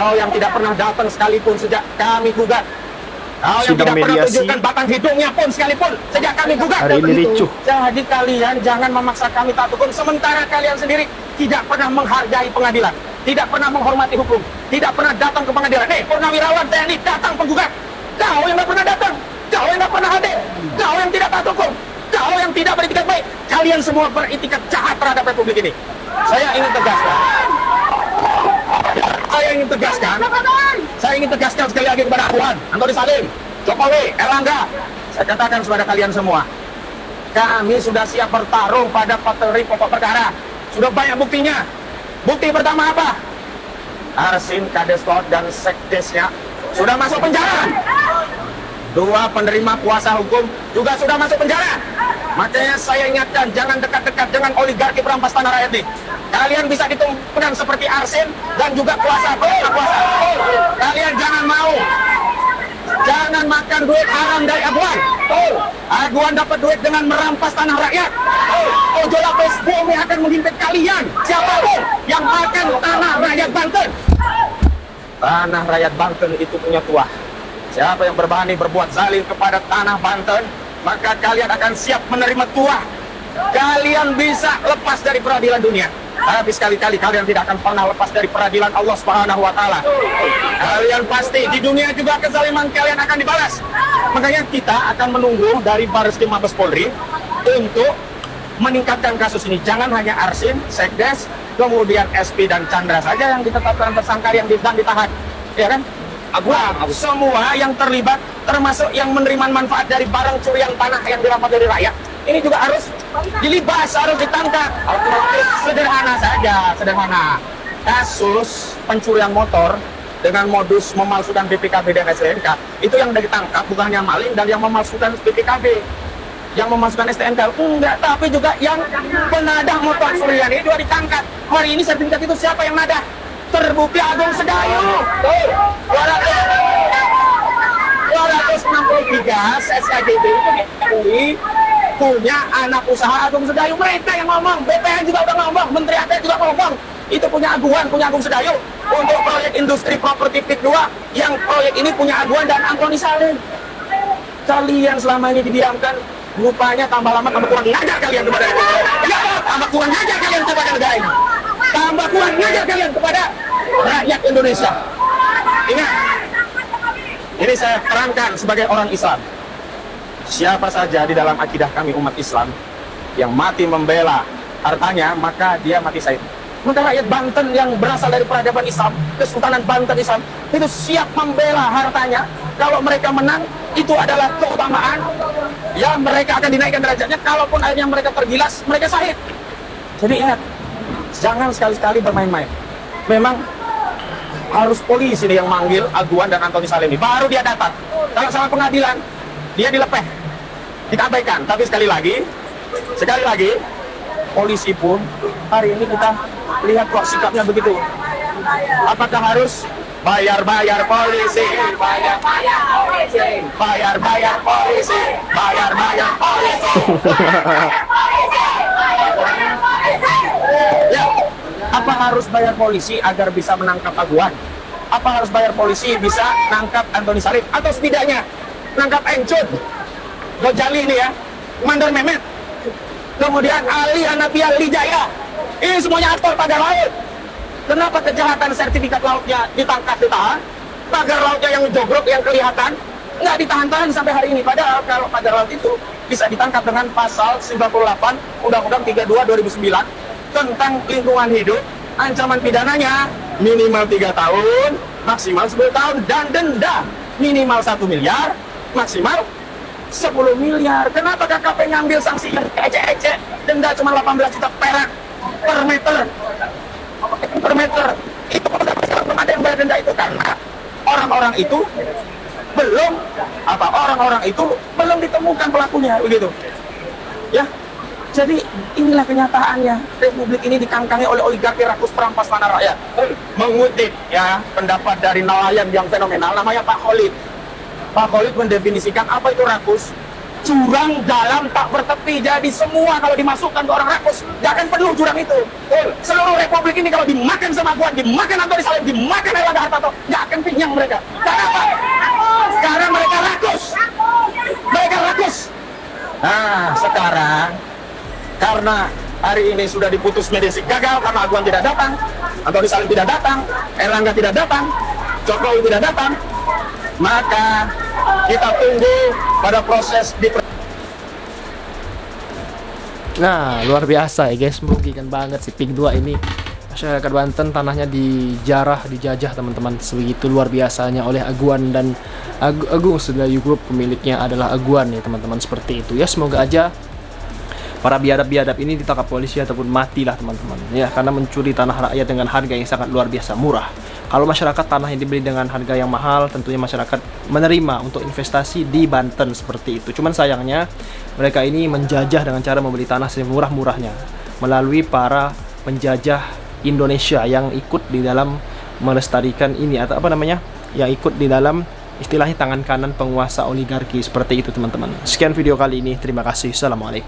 Kau yang tidak pernah datang sekalipun sejak kami gugat. Kau yang Sidang tidak pernah mediasi. tunjukkan batang hidungnya pun sekalipun sejak kami gugat. Hari ini ricuh. Jadi kalian jangan memaksa kami taat hukum, sementara kalian sendiri tidak pernah menghargai pengadilan, tidak pernah menghormati hukum, tidak pernah datang ke pengadilan. Nih, purnawirawan TNI datang penggugat. Kau yang tidak pernah datang, kau yang tidak pernah hadir, kau yang tidak taat hukum, kau yang tidak beritikat baik. Kalian semua beritikat jahat terhadap Republik ini. Saya ingin tegaskan. Saya ingin tegaskan sekali lagi kepada Tuhan, Antoni Salim, Jokowi, Erlangga. Saya katakan kepada kalian semua, kami sudah siap bertarung pada materi pokok perkara. Sudah banyak buktinya. Bukti pertama apa? Arsin, Kadeskot, dan Sekdesnya sudah masuk penjara. 2 penerima kuasa hukum juga sudah masuk penjara. Makanya saya ingatkan, jangan dekat-dekat dengan oligarki perampas tanah rakyat ini. Kalian bisa ditumpangkan seperti Arsin dan juga kuasa. Kalian jangan mau. Jangan makan duit haram dari Aguan. Aguan dapat duit dengan merampas tanah rakyat. Ojo lapis bumi akan menghimpit kalian. Siapapun yang makan tanah rakyat Banten. Tanah rakyat Banten itu punya tuah. Siapa yang berani berbuat zalim kepada tanah Banten, maka kalian akan siap menerima tuah. Kalian bisa lepas dari peradilan dunia, tapi sekali-kali kalian tidak akan pernah lepas dari peradilan Allah Subhanahu wa Ta'ala. Kalian pasti di dunia juga kezaliman kalian akan dibalas. Makanya kita akan menunggu dari Bareskrim Mabes Polri untuk meningkatkan kasus ini. Jangan hanya Arsin, Sekdes, kemudian SP dan Chandra saja yang ditetapkan tersangka yang ditahan, ya kan? Semua yang terlibat, termasuk yang menerima manfaat dari barang curian tanah yang dirampas dari rakyat, ini juga harus dilibas, harus ditangkap. Sederhana saja, sederhana. Kasus pencurian motor dengan modus memalsukan BPKB dan STNK, itu yang ditangkap bukan yang maling dan yang memalsukan BPKB, yang memasukkan STNK enggak, tapi juga yang penadah motor curian ini juga ditangkap. Hari ini sertifikat itu siapa yang nadah? Terbukti Agung Sedayu. 263 SKGB itu diakui punya anak usaha Agung Sedayu. Mereka yang ngomong, BPN juga udah ngomong, Menteri ATR juga ngomong. Itu punya Aguan, punya Agung Sedayu. Untuk proyek industri properti PIK 2, yang proyek ini punya Aguan dan Antoni Salim. Kalian selama ini didiamkan, rupanya tambah lama tambah kurang ngajar kalian kepada negara. Ya, tambah kurang ngajar kalian kepada negara ini. Tambah kurang ngajar kalian kepada rakyat Indonesia. Ingat, ini saya terangkan sebagai orang Islam. Siapa saja di dalam akidah kami umat Islam yang mati membela hartanya, maka dia mati syahid. Maka rakyat Banten yang berasal dari peradaban Islam, Kesultanan Banten Islam, itu siap membela hartanya. Kalau mereka menang, itu adalah keutamaan. Ya, mereka akan dinaikkan derajatnya. Kalaupun akhirnya mereka tergilas, mereka syahid. Jadi ingat, jangan sekali-sekali bermain-main. Memang harus polisi yang manggil Aguan dan Antoni Salim ini, baru dia datang. Kalau sama pengadilan, dia dilepeh, diabaikan. Tapi sekali lagi, polisi pun hari ini kita lihat kok sikapnya begitu. Apakah harus bayar-bayar polisi, bayar-bayar polisi, bayar-bayar polisi, bayar-bayar polisi, ya, apa harus bayar polisi agar bisa menangkap Aguan? Apa harus bayar polisi bisa nangkap Antoni Salim? Atau setidaknya nangkap Encut, Gojali ini ya, Mandor Mehmet, kemudian Ali Hanafiah Lijaya. Ini semuanya aktor pagar laut. Kenapa kejahatan sertifikat lautnya ditahan? Pagar lautnya yang jogrok, yang kelihatan, nggak ditahan-tahan sampai hari ini. Padahal kalau pagar laut itu bisa ditangkap dengan pasal 98 Undang-Undang 32 2009 tentang lingkungan hidup. Ancaman pidananya minimal 3 tahun, maksimal 10 tahun, dan denda minimal 1 miliar, maksimal 10 miliar. Kenapa KKP ngambil sanksi yang ecek-ecek? Denda cuma 18 juta perak per meter. Per meter. Itu belum ada yang bayar denda itu karena orang-orang itu belum ditemukan pelakunya, begitu. Ya. Jadi inilah kenyataannya. Republik ini dikangkangi oleh oligarki rakus perampas tanah rakyat. Mengutip ya pendapat dari nelayan yang fenomenal, namanya Pak Khalid. Pak Khalid mendefinisikan apa itu rakus. jurang dalam tak bertepi. Jadi semua kalau dimasukkan ke orang rakus, gak akan penuh jurang itu. Seluruh republik ini kalau dimakan sama Aguan, dimakan Antoni Salim, dimakan Erlangga Hartarto, gak akan kenyang mereka. Kenapa? Sekarang mereka rakus. Mereka rakus. Nah, sekarang karena hari ini sudah diputus mediasi gagal karena Aguan tidak datang, Antoni Salim tidak datang, Erlangga tidak datang, Jokowi tidak datang, maka kita tunggu pada proses di. Nah, luar biasa ya guys, merugikan banget si Pik 2 ini. Masyarakat Banten tanahnya dijajah teman-teman, sebegitu luar biasanya oleh Aguan dan Agung Sedayu Group. Pemiliknya adalah Aguan ya teman-teman, seperti itu ya. Semoga aja para biadab-biadab ini ditangkap polisi ataupun matilah teman-teman ya, karena mencuri tanah rakyat dengan harga yang sangat luar biasa murah. Kalau masyarakat tanah yang dibeli dengan harga yang mahal, tentunya masyarakat menerima untuk investasi di Banten seperti itu. Cuman sayangnya mereka ini menjajah dengan cara membeli tanah semurah-murahnya melalui para penjajah Indonesia yang ikut di dalam melestarikan ini, atau apa namanya, yang ikut di dalam istilahnya tangan kanan penguasa oligarki seperti itu teman-teman. Sekian video kali ini, terima kasih, assalamualaikum.